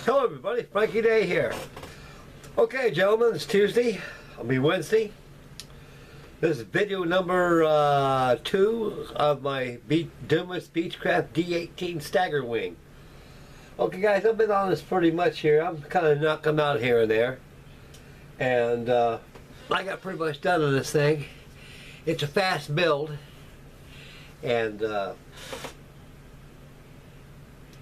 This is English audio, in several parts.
Hello everybody, Frankie Day here. Okay gentlemen, it's Tuesday, Wednesday. This is video number 2 of my DUMAS Beechcraft D18 Staggerwing. Okay guys, I've been on this pretty much here. I'm kind of knocking them out here and there. And I got pretty much done on this thing. It's a fast build. And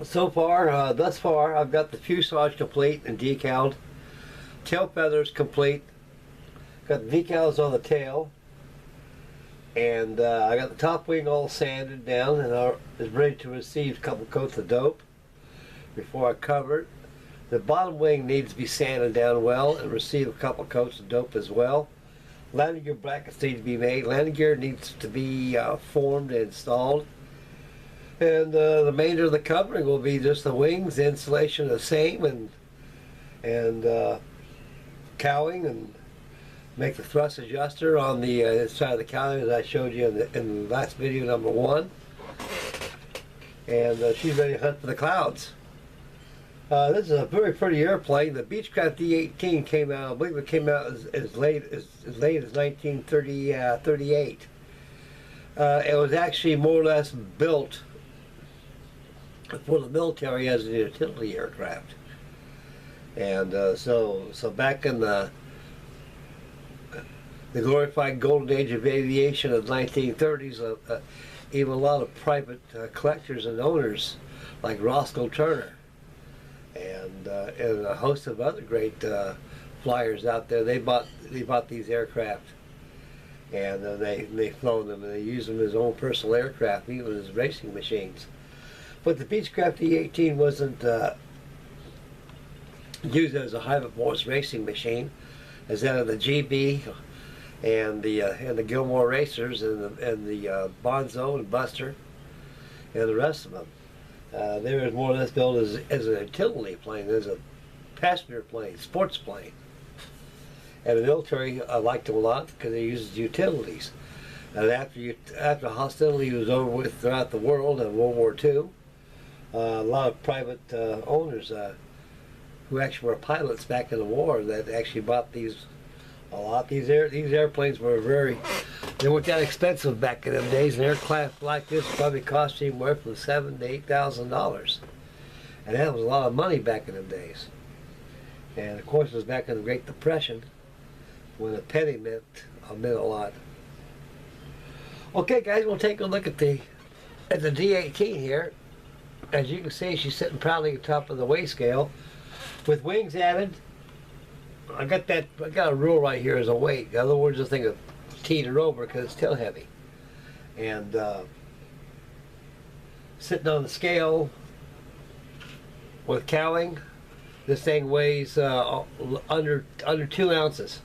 so far, thus far, I've got the fuselage complete and decaled. Tail feathers complete. Got the decals on the tail. And I got the top wing all sanded down and is ready to receive a couple coats of dope before I cover it. The bottom wing needs to be sanded down well and receive a couple coats of dope as well. Landing gear brackets need to be made. Landing gear needs to be formed and installed. And the remainder of the covering will be just the wings, the insulation the same, and cowling, and make the thrust adjuster on the inside of the cowling as I showed you in the last video number 1. And she's ready to hunt for the clouds. This is a very pretty airplane. The Beechcraft D18 came out, I believe it came out as late as 1938. It was actually more or less built for the military as a utility aircraft. And so back in the glorified golden age of aviation of the 1930s, even a lot of private collectors and owners like Roscoe Turner and a host of other great flyers out there, they bought these aircraft, and they flown them and they used them as own personal aircraft, even as racing machines. But the Beechcraft D18 wasn't used as a high performance racing machine, as that of the GB and the Gilmore Racers and the Bonzo and Buster and the rest of them. They were more or less built as a utility plane, as a passenger plane, sports plane. And the military liked them a lot because they used utilities. And after hostility was over with throughout the world in World War II, a lot of private owners who actually were pilots back in the war that actually bought these a lot. These airplanes were they weren't that expensive back in them days. An aircraft like this probably cost anywhere from $7,000 to $8,000, and that was a lot of money back in them days. And of course, it was back in the Great Depression when a penny meant a lot. Okay, guys, we'll take a look at the D18 here. As you can see, she's sitting proudly at the top of the weigh scale with wings added. I got a rule right here as a weight. In other words, this thing will teeter over because it's tail heavy. And sitting on the scale with cowling, this thing weighs under 2 ounces.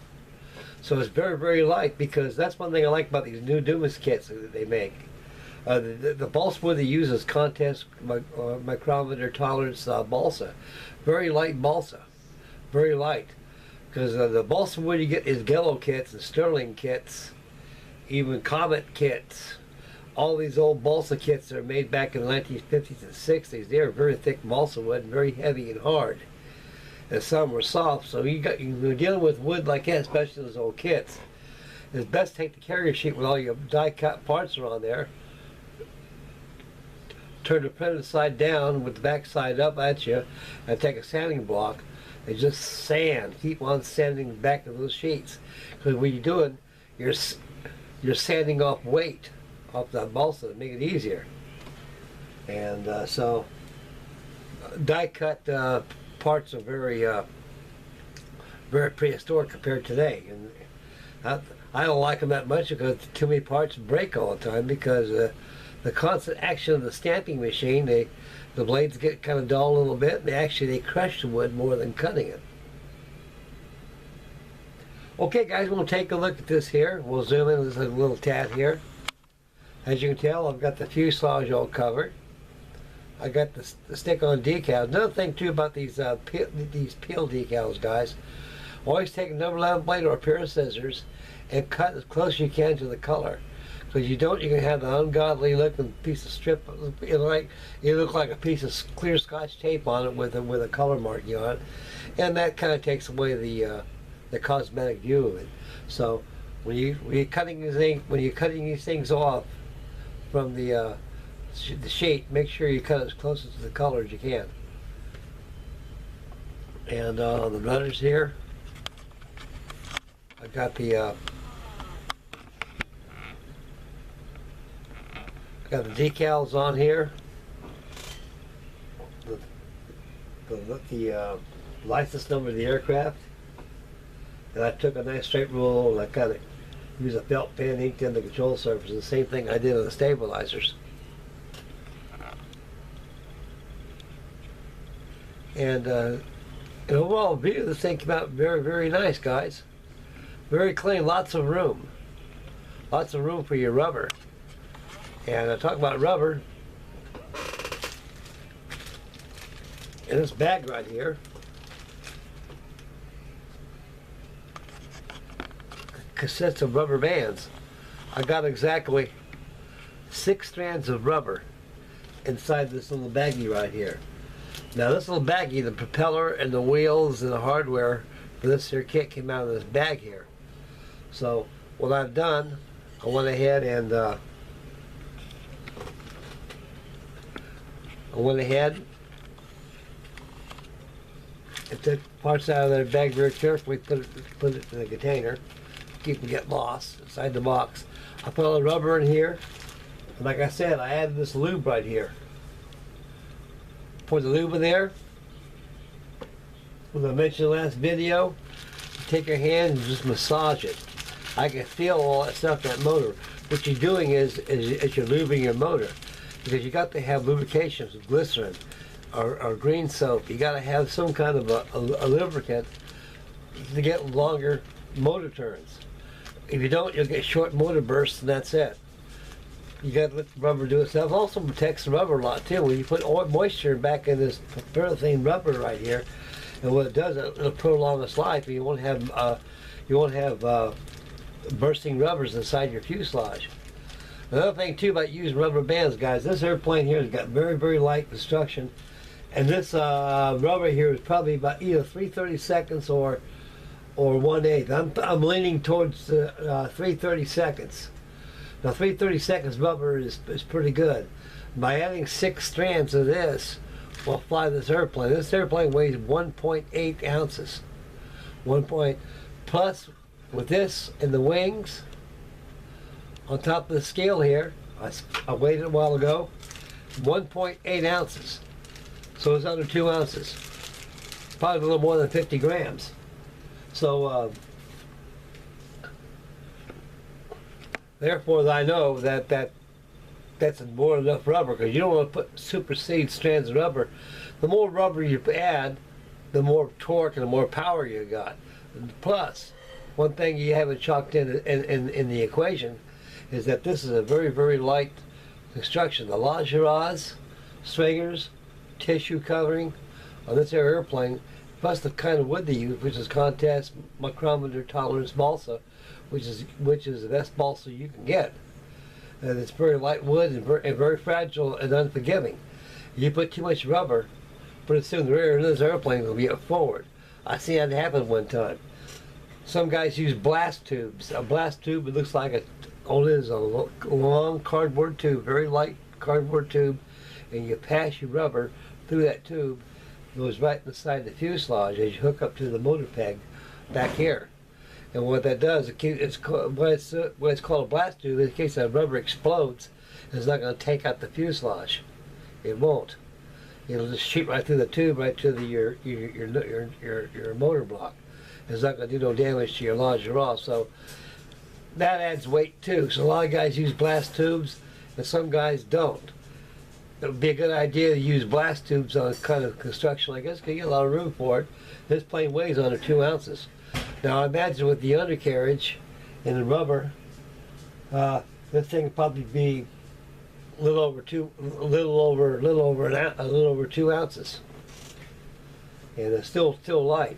So it's very, very light, because that's one thing I like about these new DUMAS kits that they make. The balsawood they use is contest micrometer tolerance balsa. Very light balsa. Very light. Because the balsa wood you get is Gello kits and Sterling kits, even Comet kits. All these old balsa kits that are made back in the 1950s and 60s, they are very thick balsa wood, very heavy and hard. And some were soft, so you're dealing with wood like that, especially those old kits. It's best to take the carrier sheet with all your die-cut parts are on there, turn the printed side down with the back side up at you, and take a sanding block and just sand. Keep on sanding the back of those sheets, because when you're doing, you're sanding off weight off that balsa to make it easier. And so die-cut parts are very prehistoric compared to today, and I don't like them that much because too many parts break all the time, because the constant action of the stamping machine, the blades get kind of dull a little bit, and they crush the wood more than cutting it. Okay guys, we'll take a look at this here. We'll zoom in just a little tad here. As you can tell, I've got the fuselage all covered. I got the stick-on decals. Another thing too about these peel decals, guys, always take a number 11 blade or a pair of scissors and cut as close as you can to the color. Because you don't, you can have the ungodly looking piece of strip. It look like a piece of clear Scotch tape on it with a color marking on it, and that kind of takes away the cosmetic view of it. So when you're cutting these things off from the sheet, make sure you cut as close to the color as you can. And the runners here, I got the decals on here. The license number of the aircraft, and I took a nice straight rule and I kind of used a felt pen, inked in the control surface. The same thing I did on the stabilizers. And an overall view, this thing came out very, very nice, guys. Very clean, lots of room for your rubber. And I talk about rubber, in this bag right here consists of rubber bands. I got exactly 6 strands of rubber inside this little baggie right here. Now this little baggie, the propeller and the wheels and the hardware for this here kit came out of this bag here. So what I've done, I went ahead and took parts out of that bag very carefully, put it in a container, keep them get lost inside the box. I put all the rubber in here, and like I said, I added this lube right here. Pour the lube in there. As I mentioned in the last video, take your hand and just massage it. I can feel all that stuff in that motor. What you're doing is you're lubing your motor, because you got to have lubrications with glycerin or green soap. You got to have some kind of a lubricant to get longer motor turns. If you don't, you'll get short motor bursts, and that's it. You got to let the rubber do itself. It also protects the rubber a lot too. When you put moisture back in this polyethylene rubber right here, and what it does, it'll prolong its life, and you won't have bursting rubbers inside your fuselage. Another thing too about using rubber bands, guys, this airplane here has got very, very light construction, and this rubber here is probably about either 3/32 or 1/8. I'm leaning towards 3/32. Now 3/32 rubber is pretty good. By adding 6 strands of this, we'll fly this airplane. This airplane weighs 1.8 ounces. Plus with this and the wings on top of the scale here, I weighed it a while ago, 1.8 ounces. So it's under 2 ounces. Probably a little more than 50 grams. So therefore I know that's more than enough rubber, because you don't want to put supersede strands of rubber. The more rubber you add, the more torque and the more power you got. Plus, one thing you haven't chalked in the equation is that this is a very, very light construction. The longerons, stringers, tissue covering on this airplane, plus the kind of wood they use, which is contest micrometer tolerance balsa, which is the best balsa you can get. And it's very light wood and very fragile and unforgiving. You put too much rubber, put it in the rear, and this airplane will be up forward. I seen that happen one time. Some guys use blast tubes. A blast tube, it looks like all it is a long cardboard tube, very light cardboard tube, and you pass your rubber through that tube. It goes right inside the fuselage as you hook up to the motor peg back here. And what that does, it's called a blast tube. In case that rubber explodes, it's not going to take out the fuselage. It won't. It'll just shoot right through the tube, right to your motor block. It's not going to do no damage to your longeron. So that adds weight too. So a lot of guys use blast tubes, and some guys don't. It would be a good idea to use blast tubes on a kind of construction like this, because you get a lot of room for it. This plane weighs under 2 ounces. Now I imagine with the undercarriage and the rubber, this thing would probably be a little over 2 ounces, and it's still light.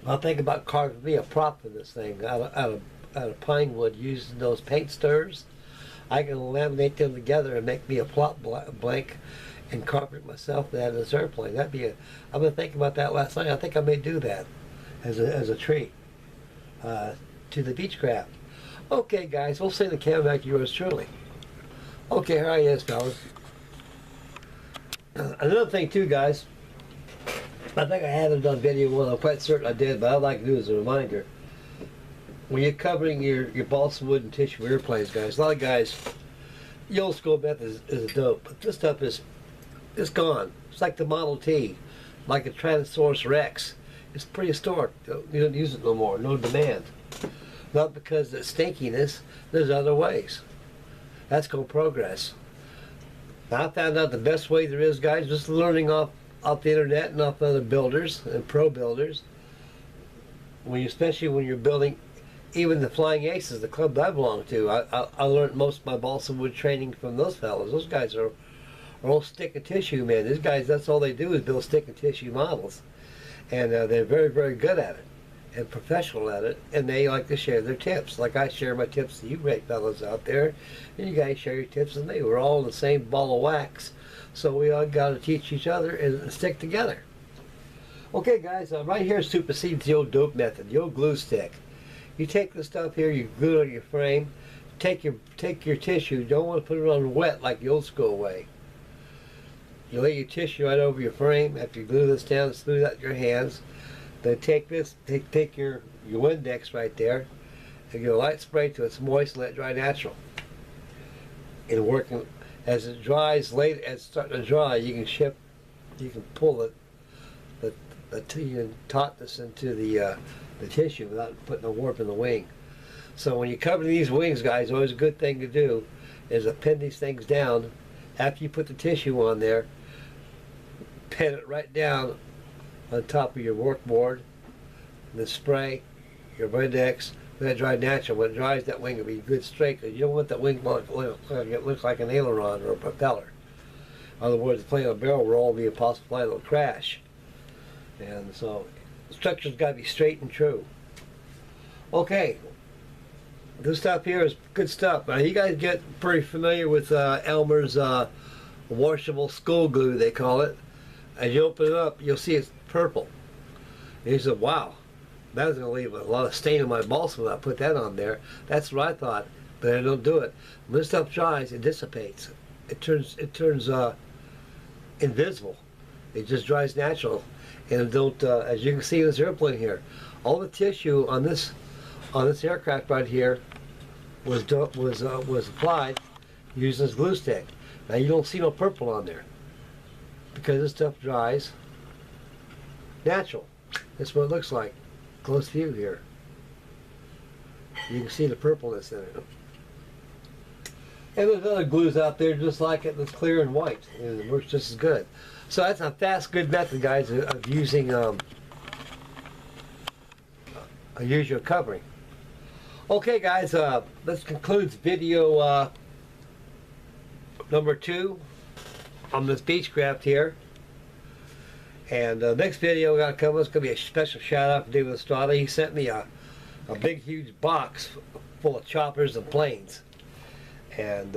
I'll think about carving me a prop for this thing out of pine wood using those paint stirrers. I can laminate them together and make me a plot blank and carpet myself and add this airplane. That'd be I've been thinking about that last night. I think I may do that as a treat to the Beechcraft. Okay, guys, we'll send the camera back to yours truly. Okay, here he is, fellas. Another thing, too, guys. I think I had it on video one. I'm quite certain I did, but I'd like to do as a reminder. When you're covering your balsa wood and tissue airplanes, guys, a lot of guys, the old school method is dope, but this stuff it's gone. It's like the Model T, like a Tyrannosaurus Rex. It's prehistoric. You don't use it no more. No demand. Not because of its stinkiness. There's other ways. That's called progress. Now, I found out the best way there is, guys, just learning off the internet and off other builders and pro builders. Especially when you're building, even the Flying Aces, the club that I belong to. I learned most of my balsa wood training from those fellows. Those guys are all stick and tissue, man. These guys, that's all they do is build stick and tissue models. And they're very, very good at it and professional at it, and they like to share their tips. Like I share my tips to you great fellows out there, and you guys share your tips with me. We're all in the same ball of wax, so we all got to teach each other and stick together. Okay, guys, right here supersedes the old dope method, the old glue stick. You take the stuff here, you glue it on your frame, take your tissue, you don't want to put it on wet like the old school way. You lay your tissue right over your frame. After you glue this down, smooth out your hands. Then take this, take your Windex right there, and give a light spray till it's moist and let it dry natural. And working as it dries, as it's starting to dry, you can pull the tautness into the tissue without putting a warp in the wing. So when you cover these wings, guys, always a good thing to do is to pin these things down. After you put the tissue on there, pin it right down on top of your work board, the spray, your Windex, let it dry natural. When it dries, that wing will be good straight, because you don't want that wing to look like an aileron or a propeller. In other words, the plane on a barrel roll will be a possible flight, it'll crash. And so, the structure's got to be straight and true. Okay, this stuff here is good stuff. Now, you guys get pretty familiar with Elmer's washable school glue, they call it. As you open it up, you'll see it's purple. And you said, wow, that's going to leave a lot of stain on my balsa when I put that on there. That's what I thought, but I don't do it. When this stuff dries, it dissipates. It turns invisible. It just dries natural. And don't, as you can see in this airplane here, all the tissue on this aircraft right here was applied using this glue stick. Now you don't see no purple on there because this stuff dries natural. That's what it looks like. Close view here. You can see the purpleness in it. And there's other glues out there just like it that's clear and white, and it works just as good. So that's a fast, good method, guys, of using a usual covering. Okay, guys, this concludes video number 2 on this Beechcraft here. And next video we got to come, it's going to be a special shout out to David Estrada. He sent me a big, huge box full of choppers and planes. And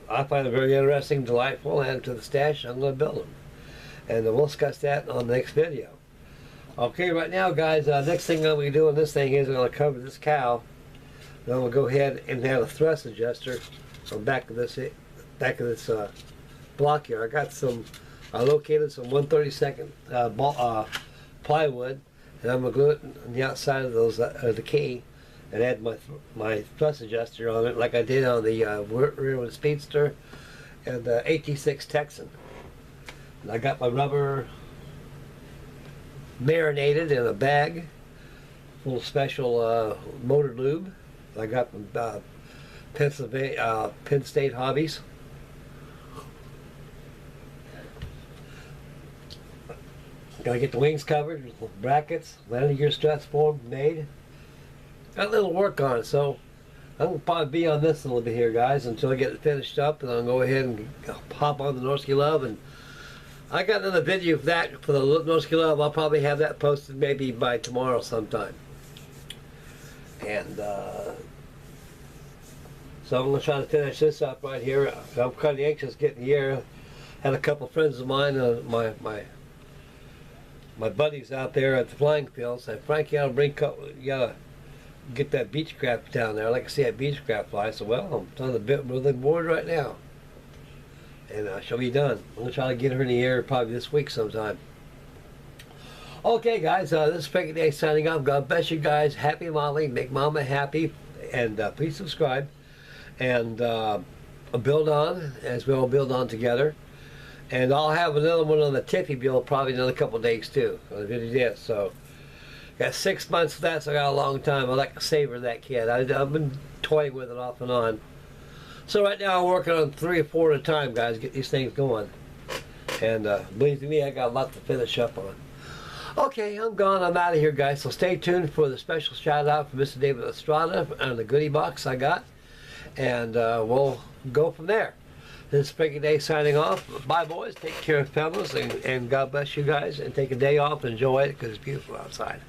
I find it very interesting, delightful, add them to the stash, I'm going to build them. And we'll discuss that on the next video. Okay, right now, guys, next thing I'm going to do on this thing is I'm going to cover this cow. Then we'll go ahead and have a thrust adjuster on the back of this block here. I located some 1/32 plywood, and I'm going to glue it on the outside of the key and add my thrust adjuster on it like I did on the Rearward Speedster and the AT6 Texan. And I got my rubber marinated in a bag full of special motor lube. I got from Penn State Hobbies. Gotta get the wings covered, brackets, landing gear struts formed, made. Got a little work on it, so I'm gonna probably be on this a little bit here, guys, until I get it finished up, and I'll go ahead and hop on the Norski Love. And I got another video for that, for the Norski Love. I'll probably have that posted maybe by tomorrow sometime. And So I'm going to try to finish this up right here. I'm kind of anxious getting here. Had a couple friends of mine, my buddies out there at the flying field said, Frankie, you gotta get that Beechcraft down there. I like to see that Beechcraft fly. So well, I'm on the board right now, and she'll be done. I'm gonna try to get her in the air probably this week sometime. Okay, guys, this is Frankie Day signing off. God bless you guys. Happy modeling. Make Mama happy, and please subscribe and build on as we all build on together. And I'll have another one on the Tiffy build probably in another couple of days too. So got 6 months of that, so I got a long time. I like to savor that kid. I've been toying with it off and on. So right now I'm working on 3 or 4 at a time, guys. Get these things going. And believe me, I got a lot to finish up on. Okay, I'm gone. I'm out of here, guys. So stay tuned for the special shout out from Mr. David Estrada on the goodie box I got. And we'll go from there. This is Frankie Day signing off. Bye, boys. Take care of fellas, and God bless you guys. And take a day off and enjoy it because it's beautiful outside.